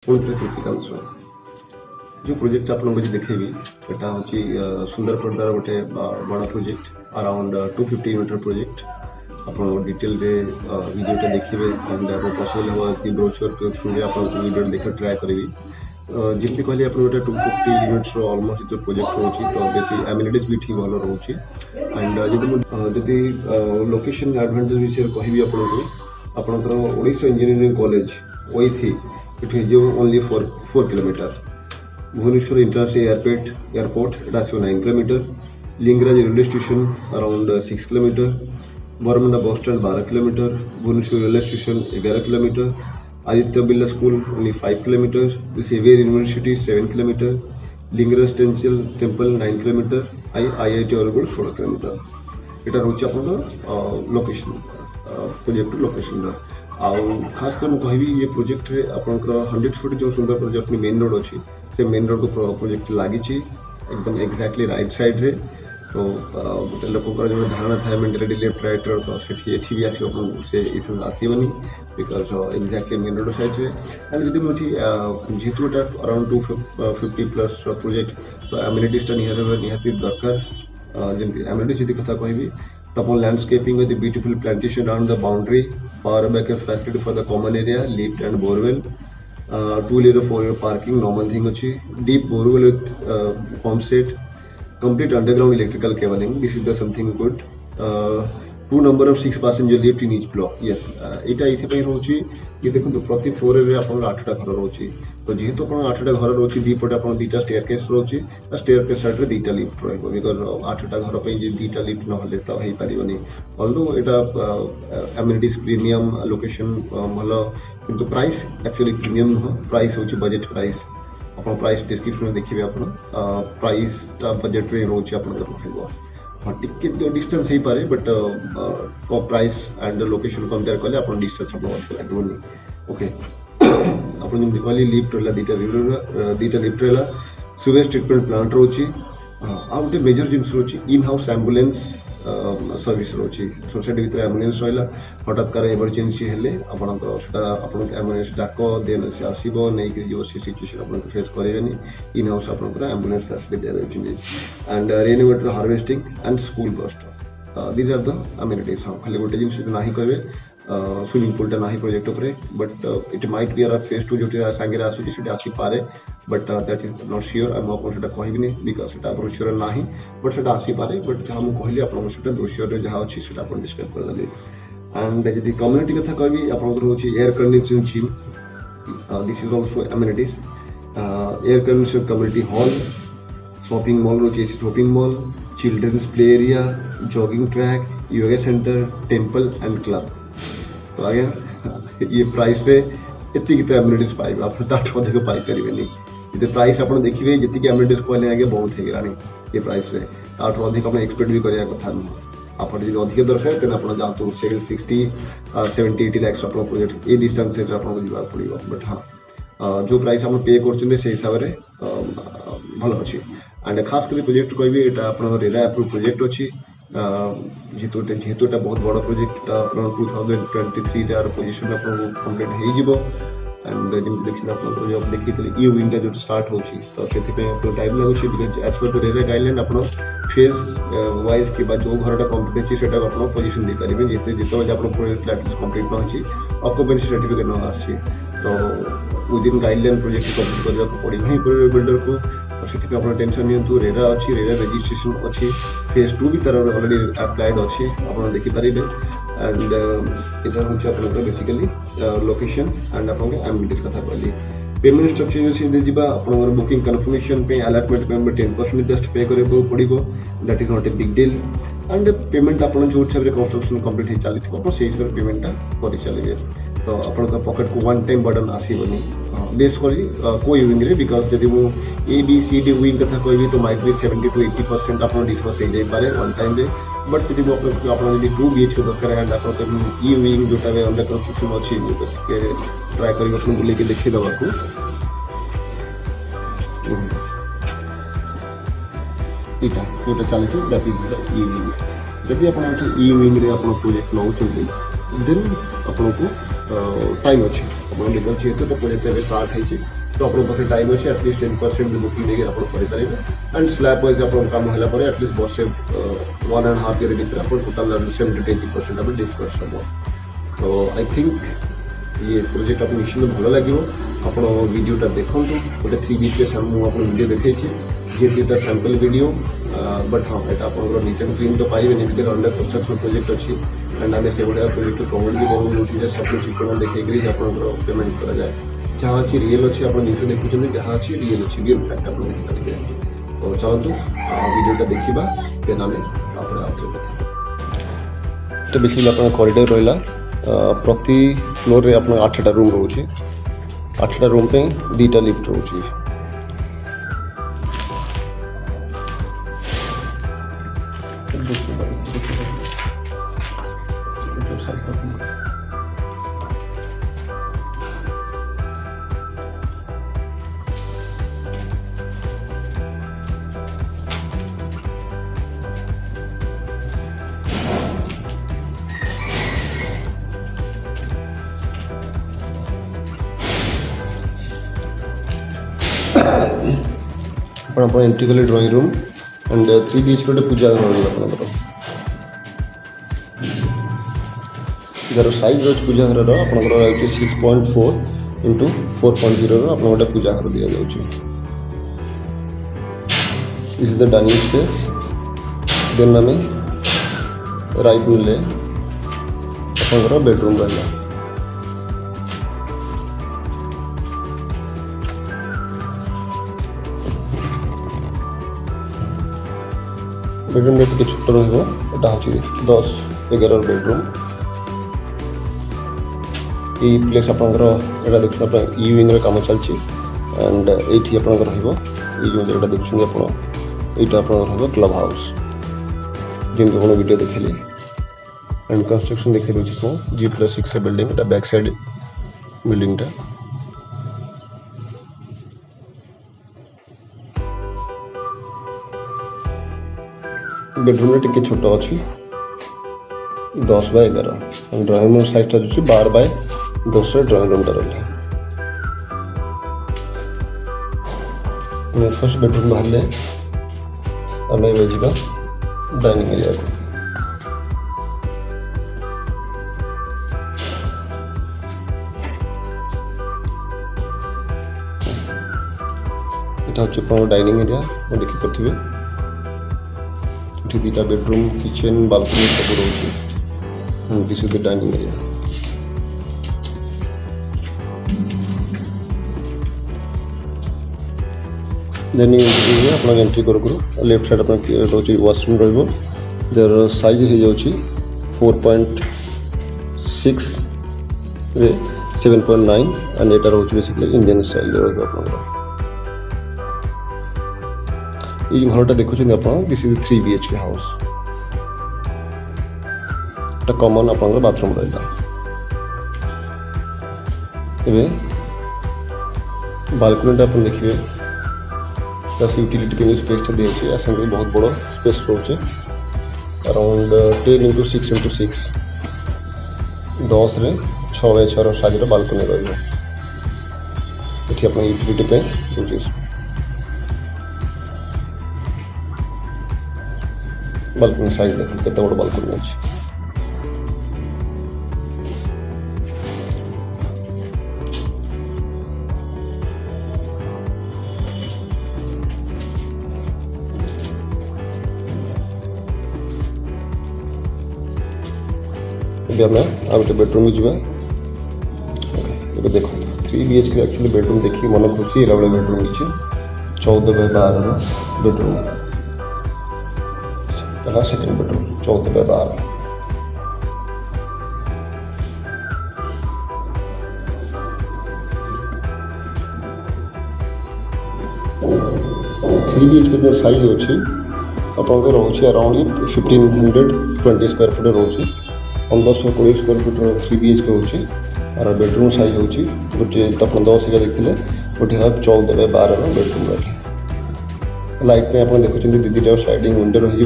पुणी क्रिटिकाल जो प्रोजेक्ट आप देखेबी एटा हूँ सुंदरपड़ार गोटे बड़ प्रोजेक्ट अराउंड 250 मीटर प्रोजेक्ट आप डिटेल वीडियोटा देखिए एंड पॉसिबल हम कि ब्रोचर के थ्रू आप वीडियो देखा ट्राए करी जमी कहली आप 250 यूनिट्स ऑलमोस्ट जो प्रोजेक्ट रोचे तो बेसी एमिनिटीज भी ठीक भल रोचे एंड जदि लोकेशन एडवांटेज विषय कहबी आपंकर Odisha engineering college OEC it is only 4 kilometre Bhubaneswar international airport it 9 kilometre Lingaraj railway station around 6 kilometre Baramunda bus stand 12 kilometre Bhubaneswar railway station 11 kilometre Aditya Birla school only 5 kilometre Xavier university 7 kilometre Lingaraj temple 9 kilometre IIT Argul 16 kilometre यहाँ रोचे आप location project location आउ खास कर कहबी ये project रे आपनकर 100 फुट जो सुंदर प्रोजेक्ट मेन रोड अच्छी से मेन रोड को प्रोजेक्ट लगी एकदम एक्जाक्टली राइट साइड रे तो गोटे लोक जो धारणा था मेंटालिटी लेफ्ट राइट तो सेठी भी आसो से आसबनी because exactly main road side रे एंड जब मुझे जेहेतु अराउंड 250 प्लस प्रोजेक्ट तो एमिनिटीज निहाती दरकार जमी एमिनिटीज जी कथा कहबी तो अपन landscaping with beautiful plantation around the boundary power backup facility for the common area lift and borewell 2-liter 4-liter parking normal thing अच्छी deep borewell with pump set complete underground electrical cabling this is the something good 2 number of 6 passenger lift in each block yes एटा इथे पई रोची ये देखो प्रति floor रे अपन 8टा घर रोची तो जेहेतु अपन 8टा घर रोची दी पटे अपन 2टा स्टेयरकेस रोची स्टेयरकेस साइड रे 2टा लिफ्ट रहबो बिकॉज़ 8टा घर पई जे 2टा लिफ्ट न होले त हेई परिबनी ऑल्दो एटा एमिनिटीज प्रीमियम लोकेशन भलो किंतु प्राइस एक्चुअली प्रीमियम न प्राइस होची बजट प्राइस अपन प्राइस डिस्क्रिप्शन में देखिबे अपन प्राइस ता बजट रे रोची अपन रहबो हाँ टिके डिस्टेंस हो पारे but price and location compare कले आप डिस्टेंस लगनी ओके आप कहली लिफ्ट रहा 2टा लिफ्ट रहा सुवेज ट्रिटमेंट प्लांट रोची आ गोटे मेजर जिनस रोची इन हाउस एम्बुलेंस सर्विस रोची सोसाइटी भीतर एम्बुलेंस रहा हठात्कार इमरजेंसी हेले आपन एम्बुलेंस डाक देन से आसो नहीं जो सिचुएशन आप फेस करेंगे इन हाउस आप एम्बुलेंस फैसिलिटी दिखाई and rain water harvesting and school bus these are the amenities हाँ खाली गोटे जिन ना कहे स्विमिंग पूलटा ना प्रोजेक्ट उपरे but it might be our phase 2 जो सांगे आसूसी आसीपे but that is not sure मुझे कहबी बिकज ब्रोचर ना बट से आसीपे बट जहाँ मुझे कहली आप ब्रोचर जहाँ अच्छी से डिस्क्राइब करदेली एंड जब कम्युनिटी कथा कहबी आप air conditioning gym this is also amenities air conditioning community hall shopping mall रोचे shopping mall children's play area jogging track yoga centre temple and club तो आगे ये प्राइस रे एतिक तो एमिनिटीज पाइबे आप अधिक पाई परिबेनी ये प्राइस आप देखिए जी एमिनिटीज कहले आगे बहुत हो गलानी ये प्राइस रे ताठू अधिक आप एक्सपेक्ट भी करिया कथा नुह आप जो अधिक दरकार तेना आप जातु 60-70-80 लाख आप प्रोजेक्ट ये डिस्टेंस से आपको जावा पड़ो बट हाँ जो प्राइस आप पे कर हिसाब से भल अच्छी एंड खास कर प्रोजेक्ट कहबी ये आप रेरा अप्रूव प्रोजेक्ट अच्छी जेहेतु बहुत बड़ प्रोजेक्ट 2023 यार पोजिशन कम्प्लीट हो एंड जमी देखिए आप जब देखी ई विंग जो स्टार्ट हो तो से टाइम लगुच because as per the railway guideline आप फेज वाइज कि जो घरटा कम्प्लीट अच्छी से पोजिशन दे पारे जिते आप प्रोजेक्ट कम्प्लीट न अच्छी ऑक्युपेंसी सर्टिफिकेट न आसी तो विदिन गाइडलाइन प्रोजेक्ट कम्प्लीट करने पड़ो ही बिल्डर को तो से आप टेंशन नियंतु रेरा अच्छी रेरा रजिस्ट्रेशन अच्छी फेज 2 भी तरह ऑलरेडी अप्लाइड अच्छी आप देखिपारे एंड यहाँ हूँ आप बेसिकली लोकेशन एंड आप एमिनिटीज कथा कहली पेमेंट स्ट्रक्चर से जी आप बुकिंग कन्फर्मेशन पे अलॉटमेंट पे 10% जस्ट पे करने पड़ो that is not a big deal and payment आप जो हिसाब से कंस्ट्रक्शन कंप्लीट हो चली आप से हिसाब से पेमेंटा कर चलिए तो आप पॉकेट को वन टाइम बर्डन आसबनी बेसिकली को विंग रे बिकज जब मुझे ABCD विंग कथा कहबी तो माइट बी 70 to 80% आप डिस्कस हो जाए वन टाइम रे बट जब आप 2 BHK दरकार है आप ई विंग जोटा अंडर कंस्ट्रक्शन अच्छी ट्राए कर बुले देखी देवा यहाँ जोटा चलती that is the E wing जदि आप ई विंग रे आप प्रोजेक्ट नौ देन आपको टाइम अच्छे ଆପଣ ବିକଜ ଯେହେତୁ ତ ପ୍ରୋଜେକ୍ଟ ଏବେ ଷ୍ଟାର୍ଟ ହେଇଛି ତ ଆପଣଙ୍କ ପାଖରେ ଟାଇମ୍ ଅଛି ଆଟଲିଷ୍ଟ 10% ବୁକିଂ ନେଇକି ଆପଣ କରିପାରିବେ ଆଣ୍ଡ ସ୍ଲାବ୍ ୱାଇଜ୍ ଆପଣଙ୍କ କାମ ହେଲା ପରେ ଆଟଲିଷ୍ଟ ବର୍ଷେ 1.5 ଇୟର୍ ଭିତରେ ଆପଣ ଟୋଟାଲ୍ 70-80% ଆମେ ଡିସ୍କସ୍ ହେବ। ତ ଆଇ ଥିଙ୍କ ये प्रोजेक्ट आपको निश्चित भल लगे आप वीडियोटा देखूँ गोटे 3 BHK मुझे आप वीडियो देखी जेटा सैंपल वीडियो बट हाँ यहाँ आप रिटर्न क्लीन तो पाइबे नहीं अंडर कंस्ट्रक्शन प्रोजेक्ट अच्छी एंड आम से भाया प्रोजेक्ट प्रमोट भी करूँ सब चिकन देखिए आप पेमेंट कराए जहाँ अच्छी रियल अच्छी आप जिन देखुं जहाँ अच्छी रियल अच्छी रियल फैक्ट आप देखिपारे तो चलतु वीडियोटा देखा देन आम तो बेसिकली आप कॉरिडोर रहा प्रति फ्लोर रे अपना 8टा रूम रोचे 8टा रूम पे 2टा लिफ्ट रोचे आप एंट्री कले ड्राइंग रूम एंड 3 BHK गोटे पूजा घर रहा यार सैज रही पूजा घर आपंकर 6.4 × 4.0 आप गोटे पूजा घर दि जाऊँ is the dining space then आम राइट मिले आपंकर बेडरूम रहा बेडरूम टे छोट रहा हूँ 10-11 बेडरूम ये प्लेस आपंकर यहाँ देखते ई विंग काम चलती एंड ये आपंकर जो देखते आप क्लब हाउस जमी आप वीडियो देखिए एंड कंस्ट्रक्शन देखिए दूसरी G+6 बिल्डिंग बैक साइड बिल्डिंगटा बेडरूम टे छोट अच्छी 10/11 drawing room size 12/10 drawing room रहा फर्स्ट बेडरूम बाहर आम जा डाइनिंग एरिया को यहाँ हूँ डाइनिंग एरिया देखिपे 2टा बेडरूम किचन बालकनी सब रोचे this is the dining area then आप एंट्री करूँ लेफ्ट साइड आप रोचे वाशरूम रर साइज हो जाऊँगी 4.6 रे 7.9 एंड यहाँ रोचे बेसिकली इंडियन स्टाइल रहा ये घरटा देखुं आप दिस इज 3 BHK हाउस कमन आप बाथरूम रहा बालकनी आप देखिए प्लस यूटिलिटी के स्पेस दिए आसानी बहुत बड़ स्पेस रोचे अराउंड 10 × 6 × 6 10 रे 6/6 साइज बालकनी रही यूटिलिटी पे बालकनी साइज देख के बड़ बालकनी अच्छी आम आ गए बेडरूम जी देखो 3 BHK एक्चुअली बेडरूम देखिए मन खुशी है बेडरूम किसी 14/12 बेडरूम पहला सेकेंड बेडरूम 14/12 3 BHK साइज अच्छी आप रोचे अराउंड 1520 स्क्वायर फुट रोचे 1520 स्क्वायर फुट 3 BHK होची और बेडरूम साइज होची गोटे आप 10 देखते गोटे 14/12 बेडरूम रही लाइट में आप देखुं दीदी स्लाइडिंग विंडो रही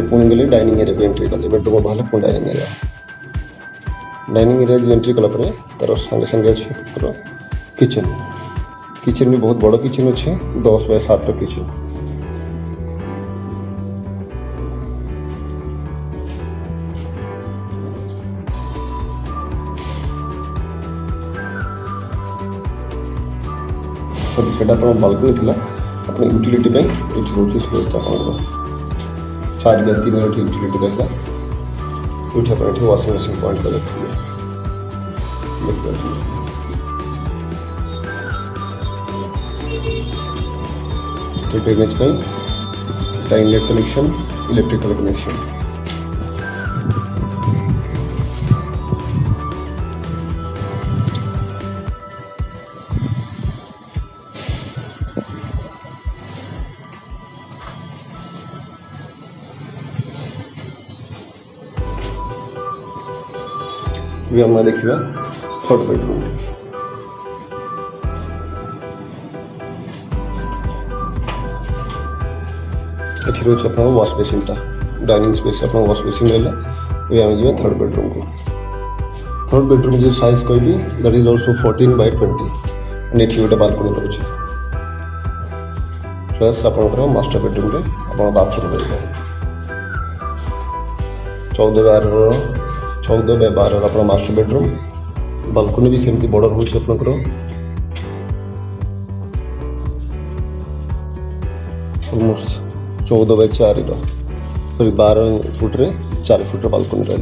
पुणी गले डाइनिंग एरिया को एंट्री कले बेडरूम बाहर पुणी डाइनिंग एरिया डाइनिंग एरिया जो एंट्री कला तार संगे संगे अच्छे किचन किचन भी बहुत बड़ किचन अच्छे 10 बाय 7 किचन। सेटा अपन बालकनी थिला अपन यूटिलिटी पे इट रोची स्पेस अपन 4 बाय 3 यूटिलिटी रहला उठे पर एठी वॉशिंग मशीन पॉइंट कर रखिए। तो ड्रेनेज पे इनलेट कनेक्शन इलेक्ट्रिकल कनेक्शन भी हम देखा थर्ड बेडरूम ये रोच अपना वाश बेसिनटा डाइनिंग स्पेस अपना वाश बेसिन रहा ये आम जा थर्ड बेडरूम को। थर्ड बेडरूम जो साइज कहि that is also 14 by 20 and एठी गोटे बालकनी रही प्लस आपंकर मास्टर बेडरूम रे आप बाथरूम रही 14 बाय 12 आप मास्टर बेडरूम बालकनी भी सेमती बड़ रोचे आपंकर ऑलमोस्ट 14 बाय 4 सॉरी 12 फुट रे 4 फुट बालकनी रहा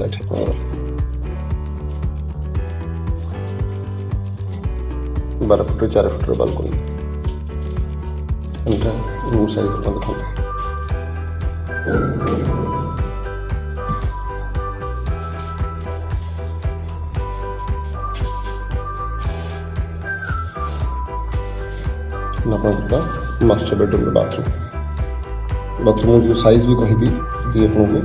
12 foot 4 foot balcony room size देखा मास्टर बेडरूम बाथरूम जो साइज भी कहि कि आपको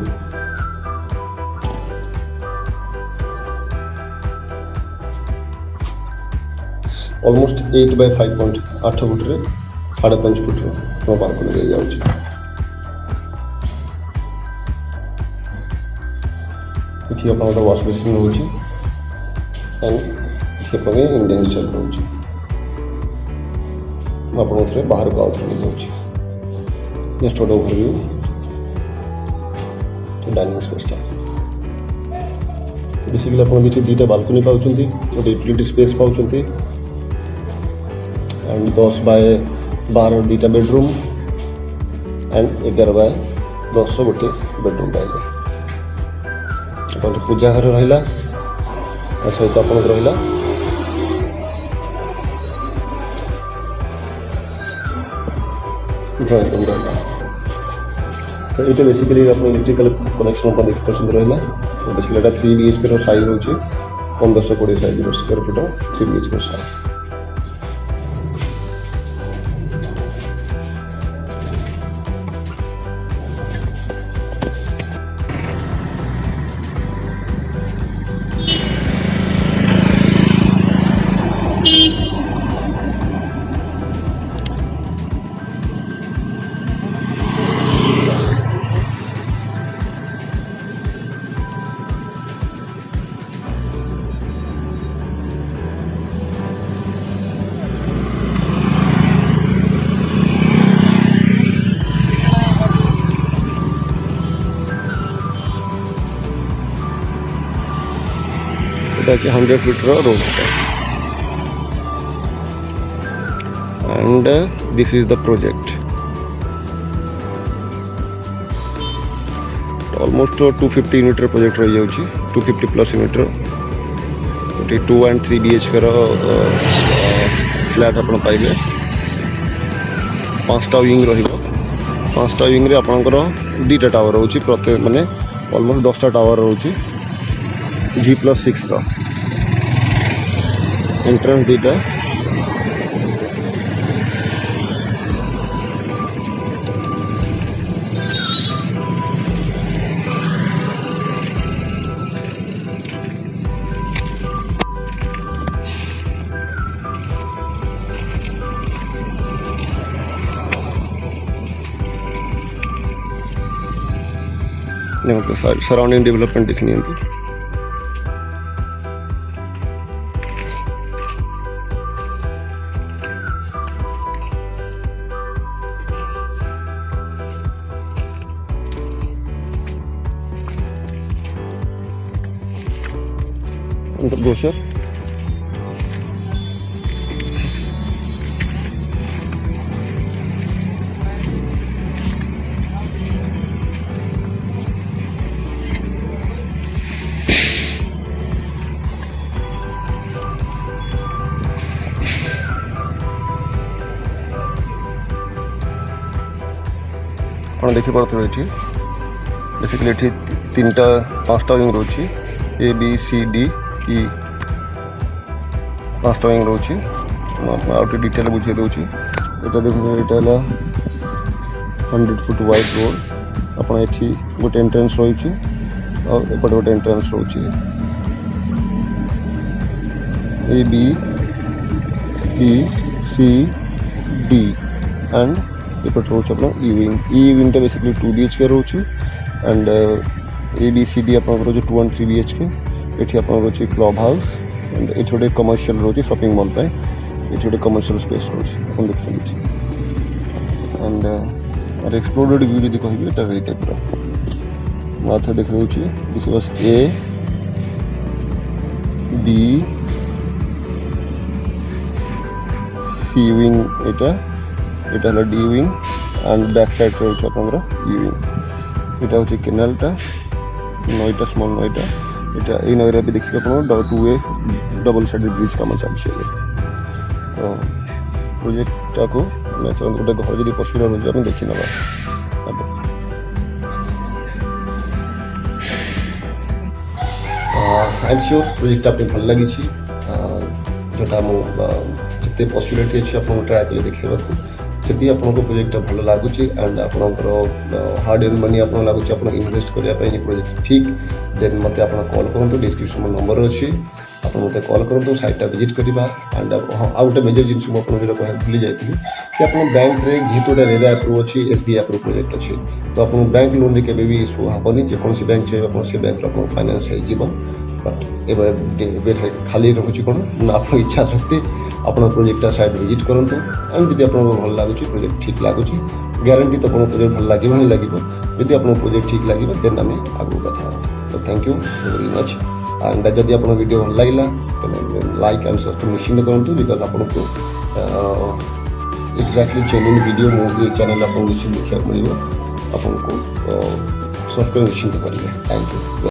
ऑलमोस्ट 8 बाय 5.8 फुट रे 5.5 फुट बालकनी रही जाऊँगी। इथे आपन वाश बेसिन रोचे एंड इथे इंडियन स्टाइल रोचे आप बाहर को आउट ले जाऊँ नेक्स्ट गोटे ओवरव्यू डाइनिंग स्पेसटा बेसिकली आप दुईटा बालकनी पाँच गोटे यूटिलिटी स्पेस पाँच एंड 10 बाय 12 दुईटा बेडरूम एंड 11 बाय 10 गोटे बेडरूम पाइले गोटे पूजा घर रहा सहित आप रहा ड्रॉइंग रूम रहा। तो ये बेसिकली अपने इलेक्ट्रिकल कनेक्शन देखी पसंद रहा तो बेसिकली 3 BHK साइज हो 1520 size square foot 3 BHK size. এটা 100 ফিটর road and this is the project almost 250 unit project रही जाउची 250 plus unit 2 and 3 BHK flat आपण पाइबे 5टा विंग रहिबो 5टा विंग रे आपनकर 2टा टावर होची प्रत्येक माने ऑलमोस्ट 10टा टावर होची G+6 रो एंट्रेंस 2टा सराउंडिंग डेवलपमेंट देखनी है ब्रोशर। ଆପଣ ଦେଖିପାରୁଥିବେ ଏଠି ବେସିକାଲି ଏଠି 3ଟା 5ଟା ୱିଙ୍ଗ ରହୁଛି A B C D E 5ଟା ୱିଙ୍ଗ ରହୁଛି। ଆଉ ଟିକେ ଡିଟେଲ ବୁଝେଇ ଦେଉଛି। ଏଇଟା ଦେଖନ୍ତୁ ଏଇଟା ହେଲା 100 ଫୁଟ ୱାଇଡ୍ ରୋଡ୍। ଆପଣ ଏଠି ଗୋଟେ ଏଣ୍ଟ୍ରାନ୍ସ ରହିଛି ଆଉ ଏପଟେ ଗୋଟେ ଏଣ୍ଟ୍ରାନ୍ସ ରହୁଛି। A B E C D and एपट रोच अपना ई विंग बेसिकली 2 BHK रोचे and A B C D आप जो 2 and 3 BHK ये आप क्लब हाउस एंड ये गोटे कमर्शियल रोचे शॉपिंग मॉल पे ये गोटे कमर्शियल स्पेस रोचे देखते एंड एक्सप्लोरेड व्यू जी कह पूरा माथ देख रोचे this was A B C wing एटा है D wing and back side रही आपंकर ई विंग यहाँ हूँ केनालटा नईटा स्मॉल नईटा यहाँ ये नईरा भी देखिए आप 2 डबल साइड ब्रिज कम चलছে तो प्रोजेक्टा को गोटे घर जब पशुरा रोज आम देखी ना आई एम श्योर प्रोजेक्ट आपको भल लगी जोटा मुझे पॉसिबिलिटी अच्छी आप ट्राए करें देखा जदि आपको प्रोजेक्ट भल लगुच एंड आपंकर हार्ड एंड मनी आप लगुच आप इनवेस्ट करने प्रोजेक्ट ठीक देन मत आप कॉल करूँ डिस्क्रिप्शन में नंबर अच्छी आप मत कॉल करूँ साइटा विजिट करवा एंड हाँ आउ गोटे मेजर जिन मुझे भूली जाती कि आप बैंक में जेहतु गोटे रेरा अप्रूव अच्छी SBI अप्रूव प्रोजेक्ट अच्छी तो आप बैंक लोन के भी इश्यू हेनी जेकोसी बैंक चाहिए आप बैंक फाइनान्स हो बट ए खाली रोचे कौन आप इच्छा शक्ति अपना प्रोजेक्ट साइट विजिट करूँ एंड जब आपको भल लगुच प्रोजेक्ट ठीक लगुच ग्यारंटी तो अपना प्रोजेक्ट भल लगे ही लगे जब आपको प्रोजेक्ट ठीक लगे देन आम आगे कथा तो thank you very much and जब आप वीडियो भल लगे तो लाइक एंड सब्सक्राइब निश्चिंत करूँ बिकज आपको एक्जाक्टली जेन्युइन वीडियो मो चैनल आपको निश्चित देखा मिले आपको सब्सक्राइब निश्चिंत करेंगे। Thank you.